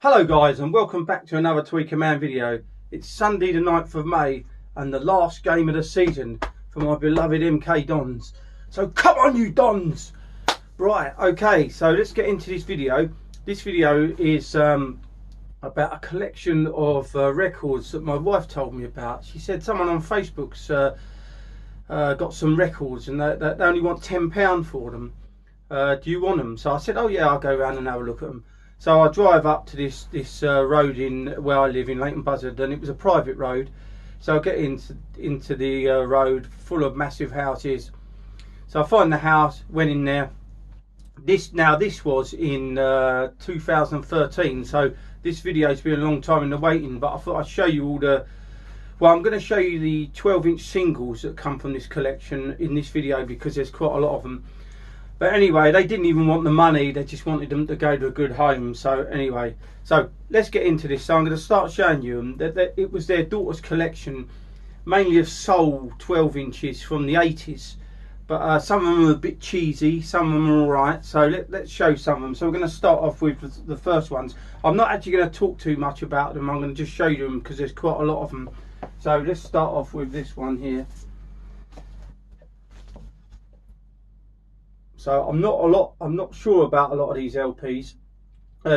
Hello guys, and welcome back to another Tweaker Man video. It's Sunday the 9th of May and the last game of the season for my beloved MK Dons. So come on you Dons! Right, okay, so let's get into this video. This video is about a collection of records that my wife told me about. She said someone on Facebook's got some records and they only want £10 for them. Do you want them? So I said, oh yeah, I'll go around and have a look at them. So I drive up to this road in where I live in Leighton Buzzard, and it was a private road. So I get into the road full of massive houses. So I find the house, went in there. This was in 2013, so this video's been a long time in the waiting. But I thought I'd show you all the. Well, I'm going to show you the 12-inch singles that come from this collection in this video because there's quite a lot of them. But anyway, they didn't even want the money, they just wanted them to go to a good home. So anyway, so let's get into this. So I'm going to start showing you them. It was their daughter's collection, mainly of soul 12 inches from the 80s. But some of them are a bit cheesy, some of them are alright. So let's show some of them. So we're going to start off with the first ones. I'm not actually going to talk too much about them, I'm going to just show you them because there's quite a lot of them. So let's start off with this one here. So I'm not sure about a lot of these LPs,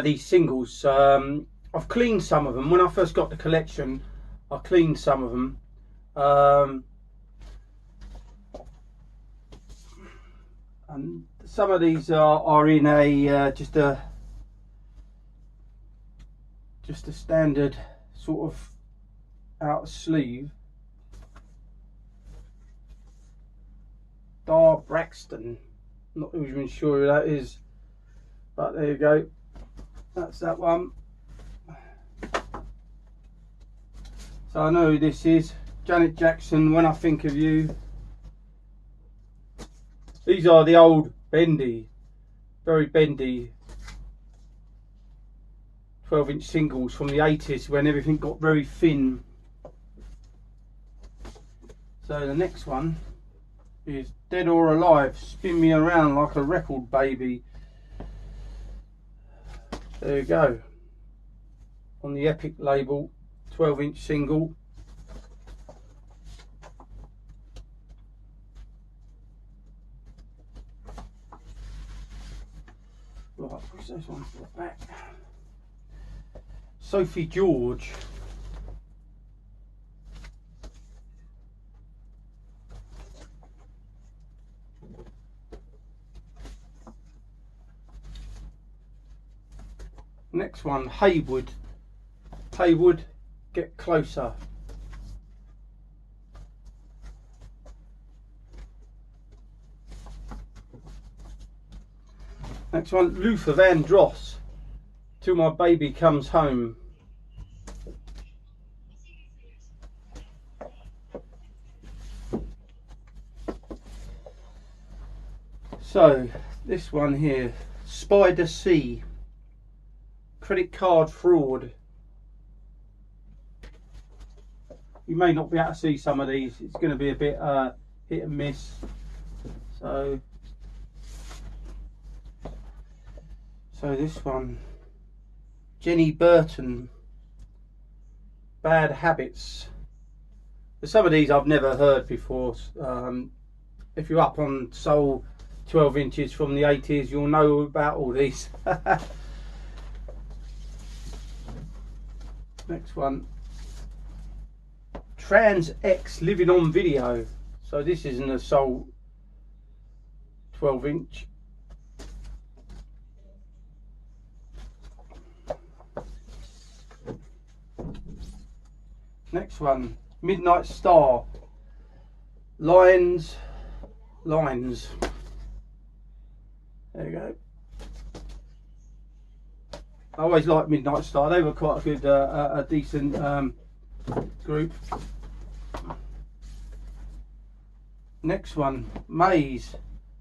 these singles. I've cleaned some of them. When I first got the collection, I cleaned some of them. And some of these are in a just a standard sort of out sleeve. Dar Braxton. Not even sure who that is, but there you go, that's that one. So I know who this is. Janet Jackson, When I Think of You. These are the old bendy, very bendy 12-inch singles from the 80s when everything got very thin. So the next one is Dead or Alive, Spin Me Around Like a Record Baby. There you go, on the Epic label, 12-inch single. Right, push those ones to the back. Sophie George. Next one, Haywood. Haywood, Get Closer. Next one, Luther Vandross, Till My Baby Comes Home. So this one here, Spider C, Credit Card Fraud. You may not be able to see some of these, it's going to be a bit hit and miss. So this one, Jenny Burton, Bad Habits. Some of these I've never heard before. If you're up on soul 12 inches from the 80s, you'll know about all these. Next one, Trans X, Living on Video. So this isn't a soul 12-inch. Next one, Midnight Star, Lines. There you go. I always liked Midnight Star. They were quite a good, a decent group. Next one, Maze,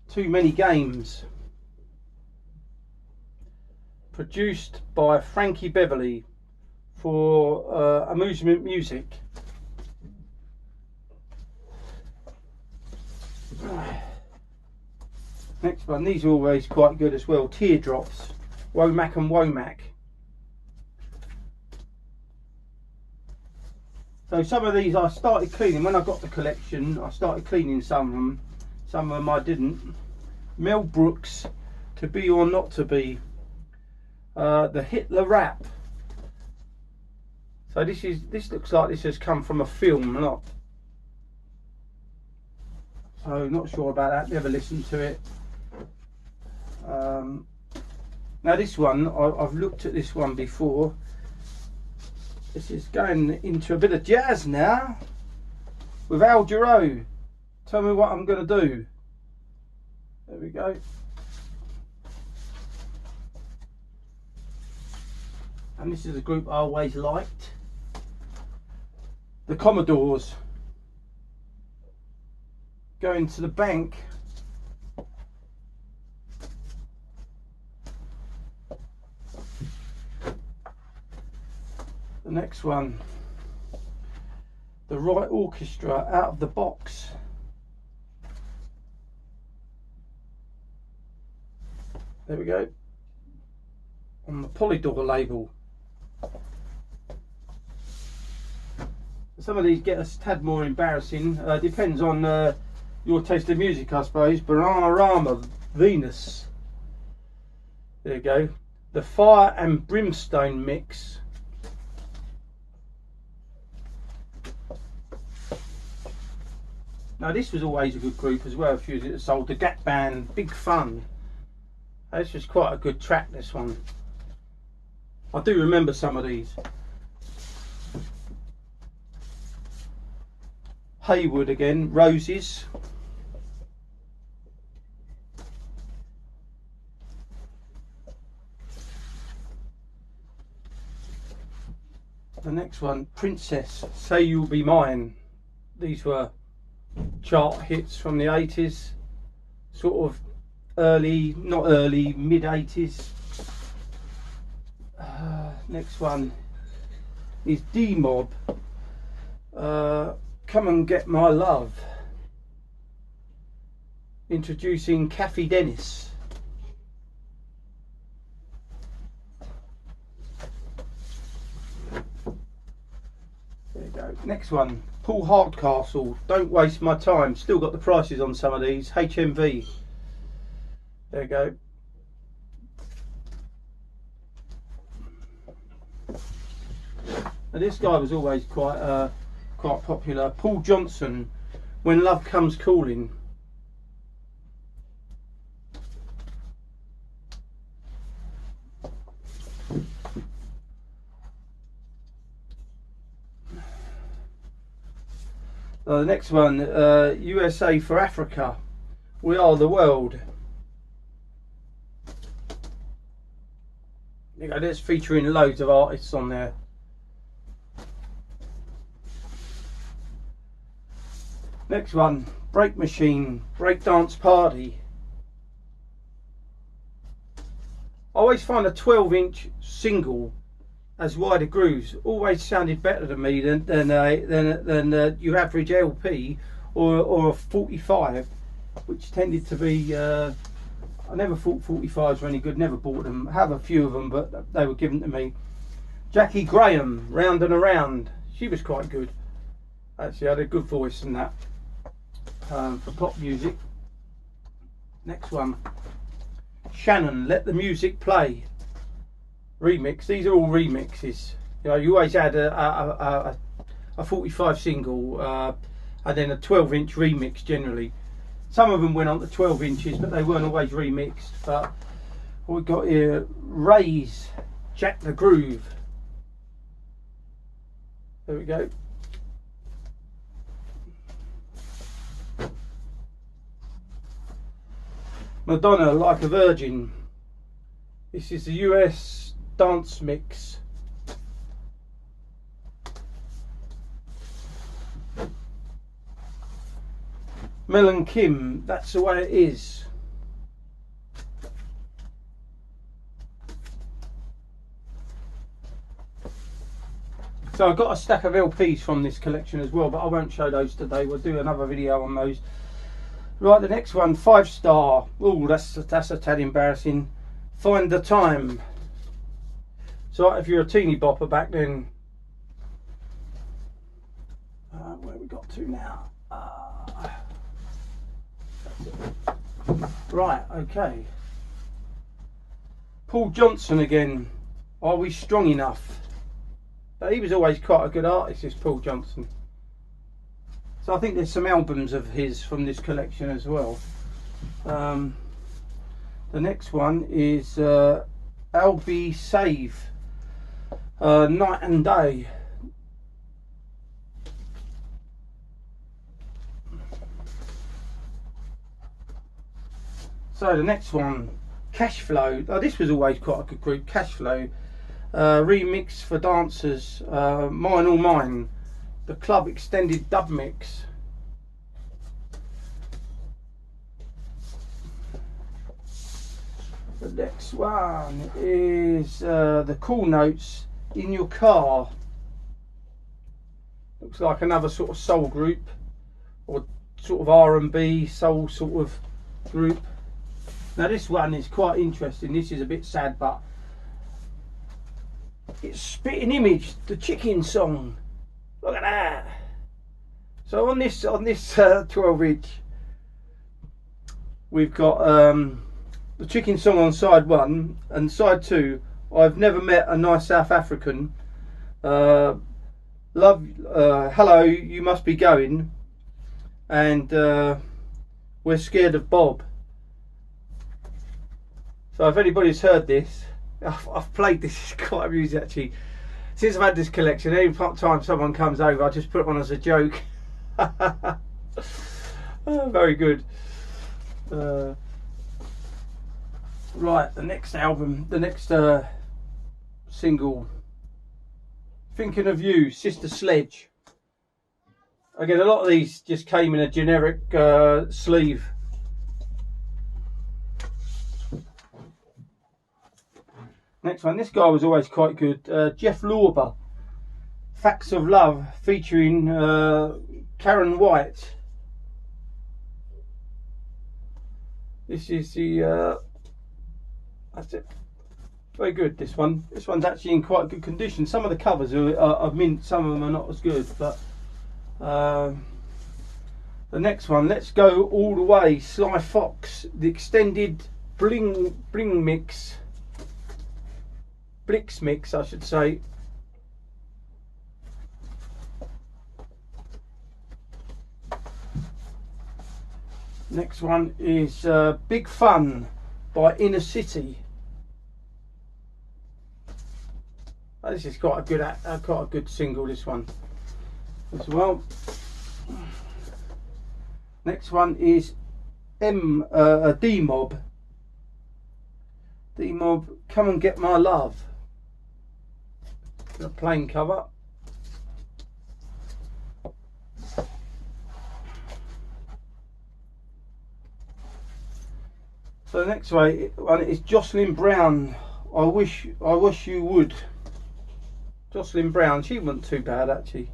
Too Many Games. Produced by Frankie Beverly for Amusement Music. Next one, these are always quite good as well. Teardrops, Womack and Womack. So some of these I started cleaning when I got the collection. I started cleaning some of them. Some of them I didn't. Mel Brooks, To Be or Not to Be. The Hitler Rap. So this looks like this has come from a film, not. So not sure about that. Never listened to it. Now this one, I've looked at this one before. This is going into a bit of jazz now with Algiero. Tell me what I'm going to do. There we go. And this is a group I always liked. The Commodores. Going to the bank. The next one, the Right Orchestra, Out of the Box. There we go. On the Polydor label. Some of these get a tad more embarrassing. Depends on your taste of music, I suppose. Bananarama, Venus. There you go. The Fire and Brimstone mix. Now this was always a good group as well. If you sold the Gap Band, Big Fun. This was quite a good track, this one. I do remember some of these. Haywood again, Roses. The next one, Princess, Say You'll Be Mine. These were chart hits from the 80s, sort of early, not early, mid 80s. Next one is D-Mob, Come and Get My Love. Introducing Kathy Dennis. There you go. Next one, Paul Hardcastle, Don't Waste My Time. Still got the prices on some of these. HMV. There you go. Now this guy was always quite popular. Paul Johnson, When Love Comes Calling. The next one, USA for Africa, We Are the World. There you go, that's featuring loads of artists on there. Next one, Break Machine, Breakdance Party. I always find a 12-inch single as Wider Grooves always sounded better to me than your average LP or a 45, which tended to be. I never thought 45s were any good. Never bought them. I have a few of them, but they were given to me. Jackie Graham, Round and Around. She was quite good. Actually, had a good voice in that for pop music. Next one, Shannon, Let the Music Play. Remix. These are all remixes. You know, you always had a 45 single and then a 12-inch remix generally. Some of them went on to 12 inches, but they weren't always remixed. But what we've got here, Raise, Jack the Groove. There we go. Madonna, Like a Virgin. This is the US dance mix. Mel and Kim, That's the Way It Is. So I've got a stack of LPs from this collection as well, but I won't show those today. We'll do another video on those. Right, the next one, 5 Star. Oh, that's a tad embarrassing. Find the Time. So if you're a teeny bopper back then, Where we got to now? Right, okay. Paul Johnson again. Are we strong enough? He was always quite a good artist, this Paul Johnson. So I think there's some albums of his from this collection as well. The next one is I'll Be Save, Night and Day. So the next one, Cash Flow. Oh, this was always quite a good group, Cash Flow. Remix for dancers, Mine All Mine, the club extended dub mix. The next one is the Cool Notes, In Your Car. Looks like another sort of soul group, or sort of R&B soul sort of group. Now this one is quite interesting. This is a bit sad, but it's Spitting Image, the Chicken song. Look at that. So on this 12-inch, we've got the Chicken song on side 1, and side 2. I've never met a nice South African. Love, hello, you must be going, and we're scared of Bob. So if anybody's heard this, I've played this, it's quite amusing actually. Since I've had this collection, every time someone comes over, I just put it on as a joke. Oh, very good. Right, the next album, the next single, Thinking of You, Sister Sledge. Again, a lot of these just came in a generic sleeve. Next one, this guy was always quite good. Jeff Lorber, Facts of Love, featuring Karen White. This is the that's it. Very good. This one. This one's actually in quite good condition. Some of the covers are mint. Some of them are not as good. But the next one, Let's Go All the Way. Sly Fox, the extended Bling mix. Blix mix, I should say. Next one is Big Fun by Inner City. Oh, this is quite a good single, this one as well. Next one is D-Mob. D-Mob, Come and Get My Love. A plain cover. So the next one is Jocelyn Brown, I wish you would. Jocelyn Brown, she wasn't too bad actually.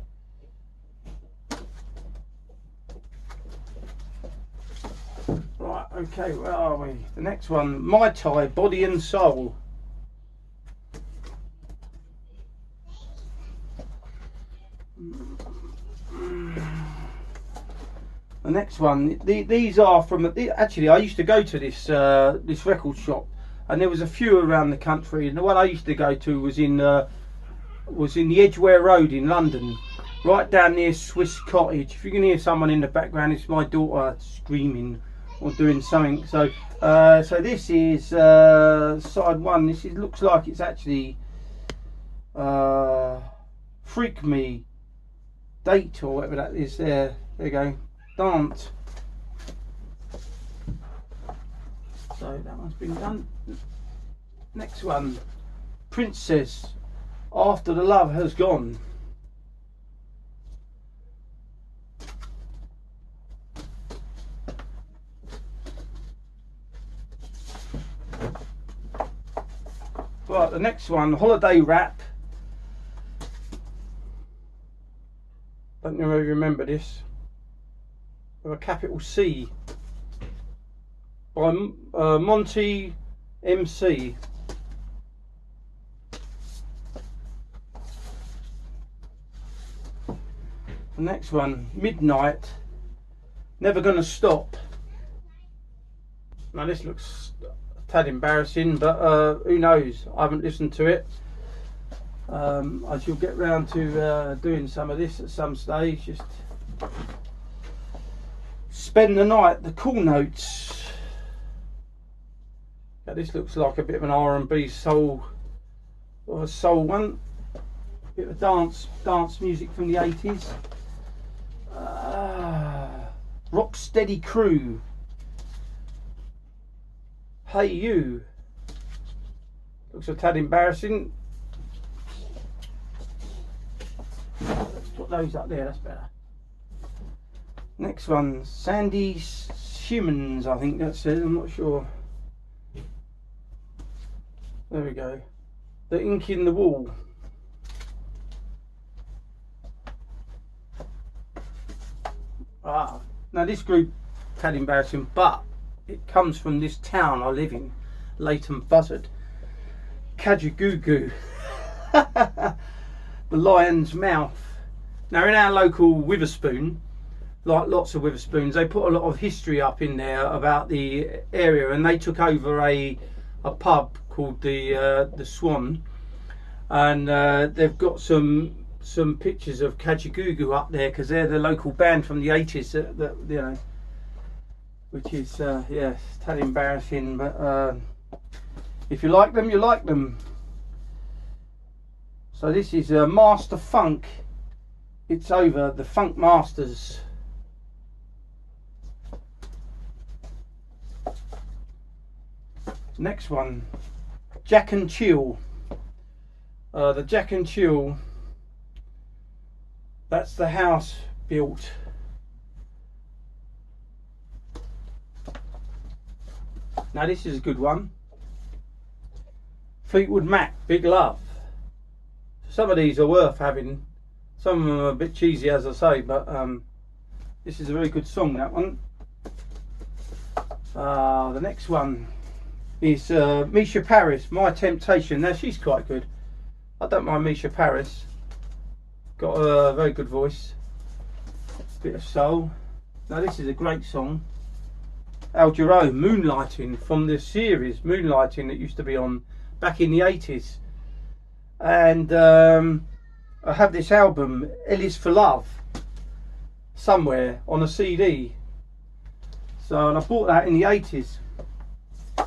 Right, okay, where are we? The next one, My Tai, Body and Soul. The next one, these are from, actually I used to go to this this record shop, and there was a few around the country, and the one I used to go to was in the Edgware Road in London, right down near Swiss Cottage. If you can hear someone in the background, it's my daughter screaming or doing something. So so this is side 1. This looks like it's actually Freak Me Date or whatever that is. There you go. Dance. So that one's been done. Next one, Princess, After the Love Has Gone. Right, the next one, Holiday Rap. Don't know if you remember this. With a capital C. By Monty MC. The next one, Midnight, Never Gonna Stop. Now this looks a tad embarrassing, but who knows? I haven't listened to it. I shall get round to doing some of this at some stage. Just Spend the Night, The Cool Notes. Yeah, this looks like a bit of an R&B soul, or a soul one. Bit of dance music from the 80s. Rocksteady Crew. Hey You. Looks a tad embarrassing. Let's put those up there, that's better. Next one, Sandy Simmons, I think that's it, I'm not sure. There we go. The Ink in the Wall. Now this group, tad embarrassing, but it comes from this town I live in, Leighton Buzzard. Kajagoogoo. The Lion's Mouth. Now in our local Witherspoon, like lots of Witherspoons, they put a lot of history up in there about the area, and they took over a pub called the Swan, and they've got some pictures of Kajagoogoo up there because they're the local band from the 80s that you know, which is yes, tad embarrassing, but if you like them, you like them. So this is Master Funk. It's Over, the Funk Masters. Next one, Jack and Chill. The Jack and Chill, that's the house built. Now this is a good one. Fleetwood Mac, Big Love. Some of these are worth having. Some of them are a bit cheesy, as I say, but this is a very good song, that one. The next one is Misha Paris, My Temptation. Now she's quite good. I don't mind Misha Paris. Got a very good voice. Bit of soul. Now this is a great song. Algiero Moonlighting, from the series Moonlighting that used to be on back in the 80s. And I have this album, Ellis for Love, somewhere on a CD. So, and I bought that in the 80s.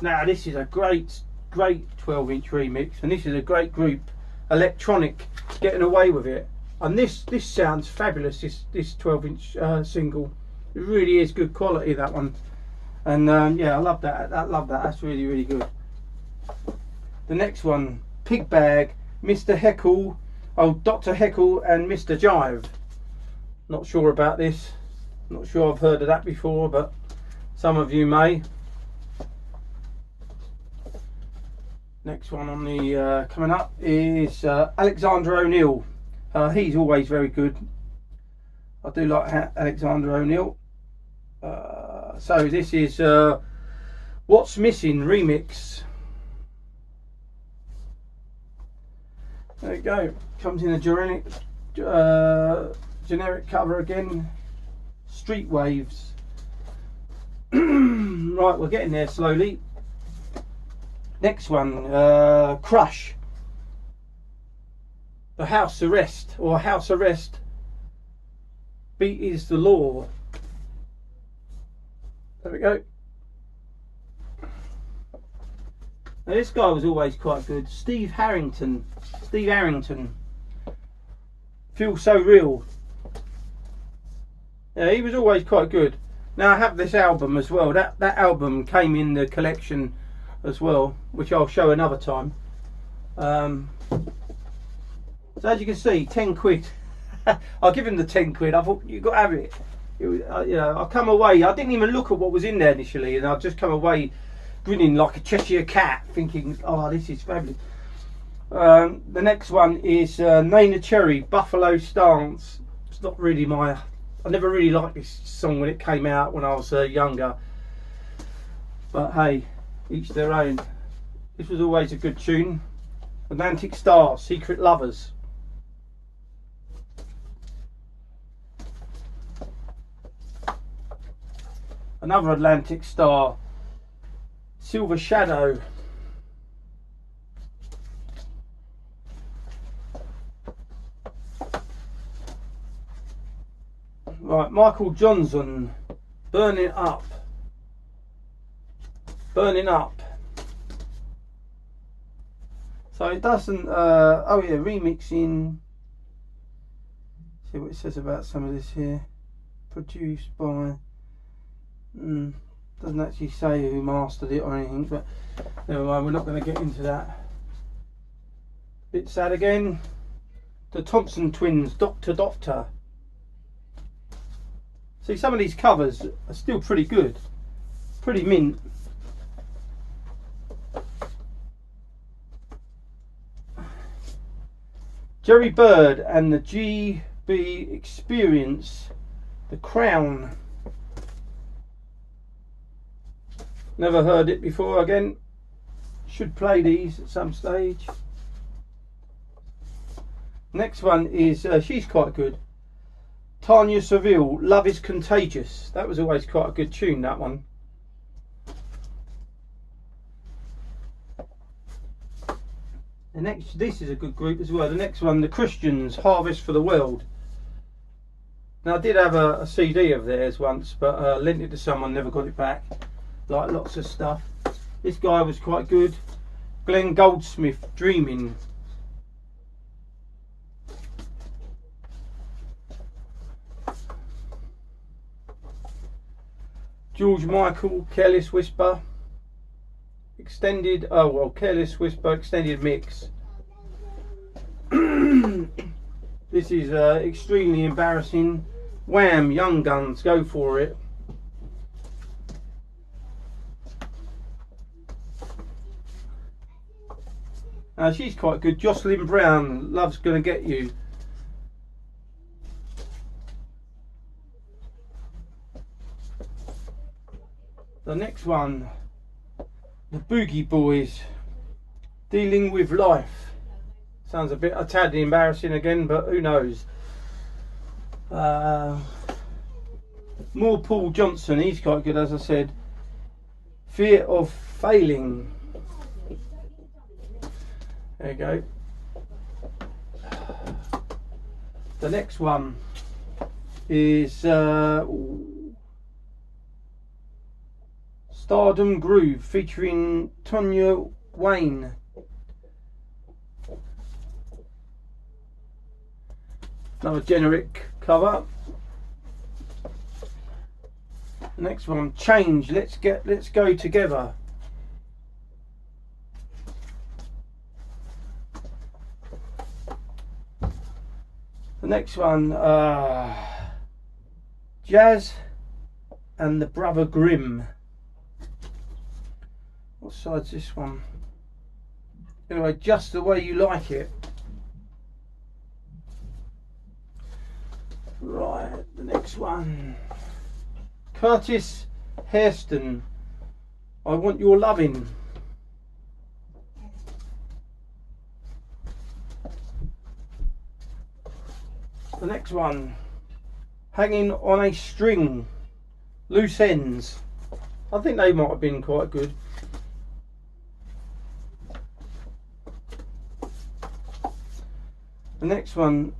Now this is a great 12-inch remix, and this is a great group, Electronic, Getting Away With It. And this sounds fabulous, this 12-inch single. It really is good quality, that one. And yeah, I love that. That's really, really good. The next one, Pig Bag, Mr. Heckle, Dr. Heckle and Mr. Jive. Not sure about this. Not sure I've heard of that before, but some of you may. Next one on the coming up is Alexander O'Neill. He's always very good. I do like Alexander O'Neill. So this is What's Missing remix. There you go. Comes in a generic cover again. Street Waves. Right, we're getting there slowly. Next one, Crush. The House Arrest, or House Arrest. Beat is the Law. There we go. Now this guy was always quite good. Steve Harrington. Feel So Real. Yeah, he was always quite good. Now I have this album as well. That album came in the collection as well, which I'll show another time. So as you can see, 10 quid. I'll give him the 10 quid. I thought, you've got to have it. You know, I come away, I didn't even look at what was in there initially, and I just come away grinning like a Cheshire cat, thinking, oh, this is fabulous. The next one is Nana Cherry, Buffalo Stance. It's not really I never really liked this song when it came out when I was younger. But hey, each their own. This was always a good tune. Atlantic Star, Secret Lovers. Another Atlantic Star, Silver Shadow. Right, Michael Johnson, Burning Up. Burning Up. So it doesn't, oh yeah, remixing. See what it says about some of this here. Produced by, doesn't actually say who mastered it or anything, but never mind, we're not going to get into that. Bit sad again. The Thompson Twins, Doctor Doctor. See, some of these covers are still pretty good, pretty mint. Jerry Bird and the GB Experience, The Crown. Never heard it before again. Should play these at some stage. Next one is, she's quite good. Tanya Seville, Love is Contagious. That was always quite a good tune, that one. The next, this is a good group as well. The next one, The Christians, Harvest for the World. Now I did have a CD of theirs once, but lent it to someone, never got it back. Like lots of stuff. This guy was quite good. Glenn Goldsmith, Dreaming. George Michael, Careless Whisper. Extended, oh well, Careless Whisper extended mix. This is extremely embarrassing. Wham, Young Guns, Go For It. She's quite good. Jocelyn Brown, Love's Gonna Get You. The next one, the Boogie Boys, Dealing With Life. Sounds a tad embarrassing again, but who knows. More Paul Johnson, he's quite good, as I said. Fear of Failing. There you go. The next one is Stardom Groove featuring Tonya Wayne. Another generic cover. The next one, Change, Let's Go Together. The next one, Jazz and the Brother Grimm. What side's this one? Anyway, Just the Way You Like It. Right, the next one. Curtis Hairston, I Want Your Lovin'. The next one, Hanging on a String, Loose Ends. I think they might have been quite good. The next one,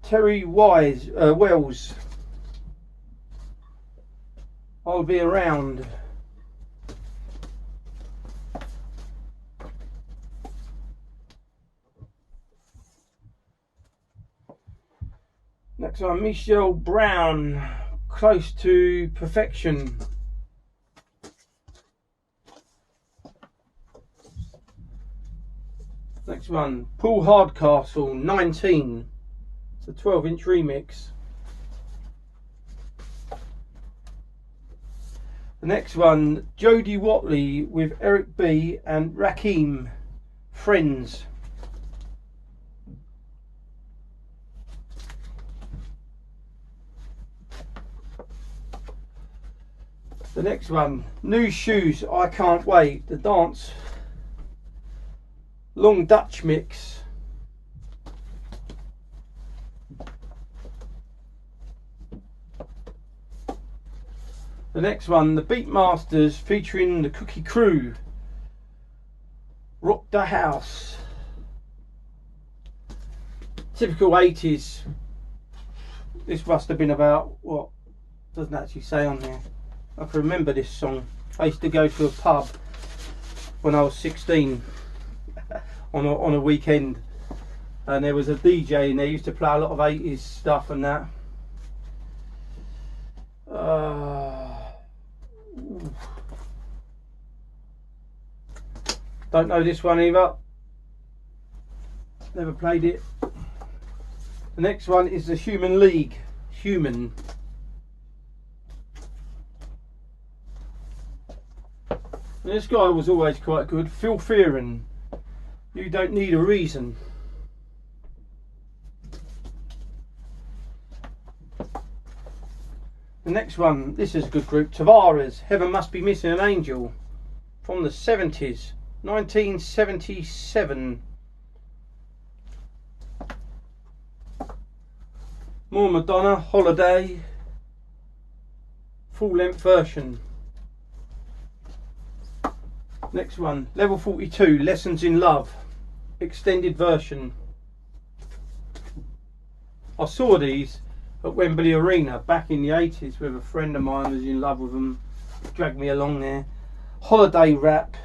Terry Wells, I'll Be Around. Next one, Michelle Brown, Close to Perfection. Next one, Paul Hardcastle, 19. It's a 12-inch remix. The next one, Jodie Watley with Eric B and Rakim, Friends. The next one, New Shoes, I Can't Wait, the dance. Long Dutch mix. The next one, the Beatmasters featuring the Cookie Crew, Rock the House. Typical 80s. This must have been about, what, doesn't actually say on there. I can remember this song. I used to go to a pub when I was 16 on a weekend, and there was a DJ in there. Used to play a lot of 80s stuff and that. Don't know this one either. Never played it. The next one is the Human League. Human. And this guy was always quite good. Phil Fearon. You Don't Need a Reason. The next one, this is a good group. Tavares, Heaven Must Be Missing an Angel. From the 70s. 1977. More Madonna, Holiday. Full length version. Next one, Level 42, Lessons in Love. Extended version. I saw these at Wembley Arena back in the 80s with a friend of mine who was in love with them. Dragged me along there. Holiday Rap.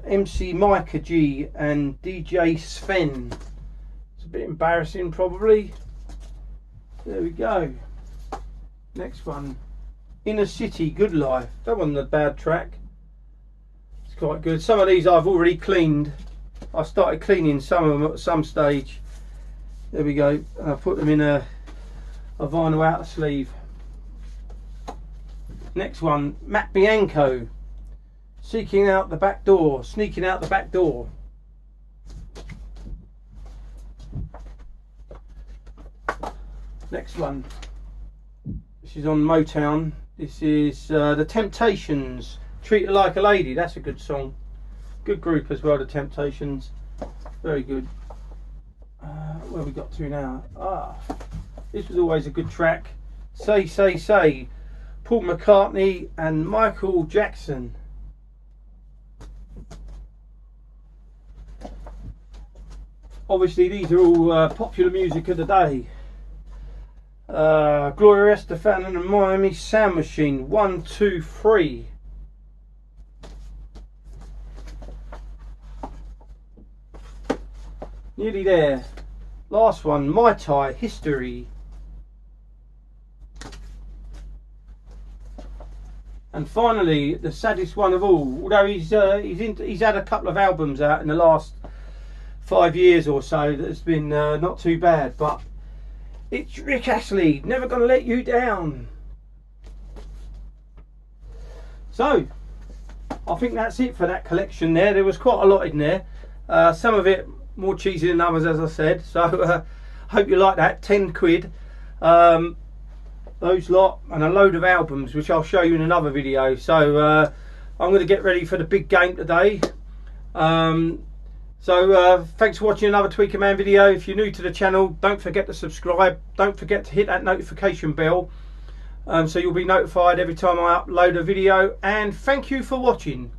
MC Micah G and DJ Sven. It's a bit embarrassing probably. There we go. Next one, Inner City, Good Life. That wasn't a bad track. It's quite good. Some of these I've already cleaned. I started cleaning some of them at some stage. There we go. And I put them in a vinyl outer sleeve. Next one, Matt Bianco. Seeking Out the Back Door. Sneaking Out the Back Door. Next one. This is on Motown. This is The Temptations. Treat Her Like a Lady. That's a good song. Good group as well, The Temptations. Very good. Where we got to now? This was always a good track. Say, Say, Say. Paul McCartney and Michael Jackson. Obviously these are all popular music of the day. Gloria Estefan and the Miami Sound Machine. 1, 2, 3. Nearly there. Last one, Mai Tai, History. And finally, the saddest one of all. Although he's had a couple of albums out in the last 5 years or so that's been not too bad, but it's Rick Astley, Never Gonna Let You Down. So I think that's it for that collection there. There was quite a lot in there, some of it more cheesy than others, as I said, so hope you like that. 10 quid, those lot, and a load of albums which I'll show you in another video. So I'm going to get ready for the big game today. So thanks for watching another Tweaker Man video. If you're new to the channel, don't forget to subscribe. Don't forget to hit that notification bell, so you'll be notified every time I upload a video. And thank you for watching.